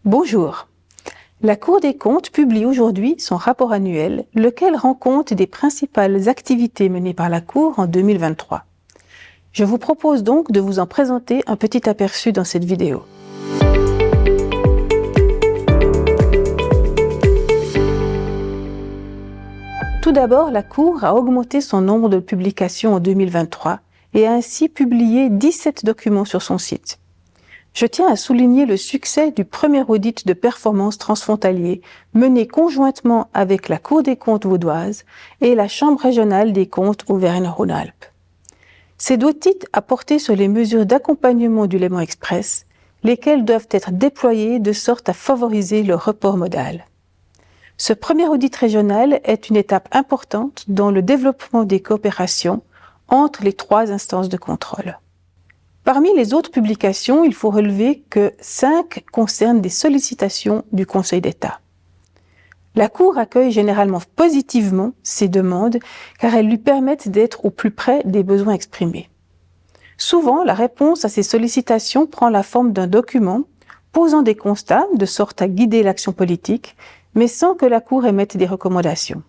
Bonjour. La Cour des comptes publie aujourd'hui son rapport annuel, lequel rend compte des principales activités menées par la Cour en 2023. Je vous propose donc de vous en présenter un petit aperçu dans cette vidéo. Tout d'abord, la Cour a augmenté son nombre de publications en 2023 et a ainsi publié 17 documents sur son site. Je tiens à souligner le succès du premier audit de performance transfrontalier mené conjointement avec la Cour des comptes vaudoise et la Chambre régionale des comptes Auvergne-Rhône-Alpes. Cet audit a porté sur les mesures d'accompagnement du Léman Express, lesquelles doivent être déployées de sorte à favoriser le report modal. Ce premier audit régional est une étape importante dans le développement des coopérations entre les trois instances de contrôle. Parmi les autres publications, il faut relever que 5 concernent des sollicitations du Conseil d'État. La Cour accueille généralement positivement ces demandes car elles lui permettent d'être au plus près des besoins exprimés. Souvent, la réponse à ces sollicitations prend la forme d'un document posant des constats de sorte à guider l'action politique, mais sans que la Cour émette des recommandations.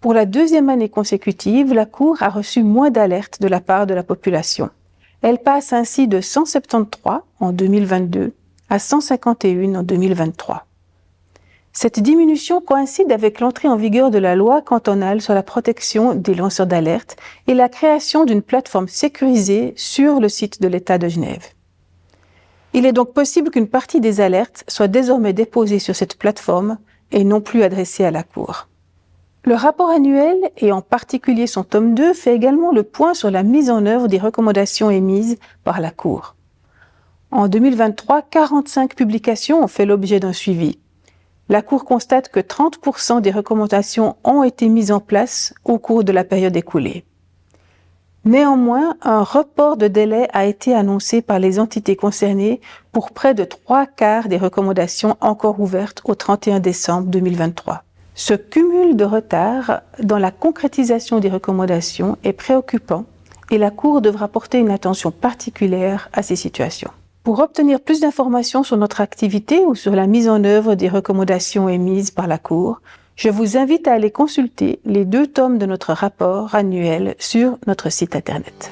Pour la deuxième année consécutive, la Cour a reçu moins d'alertes de la part de la population. Elle passe ainsi de 173 en 2022 à 151 en 2023. Cette diminution coïncide avec l'entrée en vigueur de la loi cantonale sur la protection des lanceurs d'alerte et la création d'une plateforme sécurisée sur le site de l'État de Genève. Il est donc possible qu'une partie des alertes soit désormais déposée sur cette plateforme et non plus adressée à la Cour. Le rapport annuel, et en particulier son tome 2, fait également le point sur la mise en œuvre des recommandations émises par la Cour. En 2023, 45 publications ont fait l'objet d'un suivi. La Cour constate que 30% des recommandations ont été mises en place au cours de la période écoulée. Néanmoins, un report de délai a été annoncé par les entités concernées pour près de 3/4 des recommandations encore ouvertes au 31 décembre 2023. Ce cumul de retard dans la concrétisation des recommandations est préoccupant et la Cour devra porter une attention particulière à ces situations. Pour obtenir plus d'informations sur notre activité ou sur la mise en œuvre des recommandations émises par la Cour, je vous invite à aller consulter les 2 tomes de notre rapport annuel sur notre site Internet.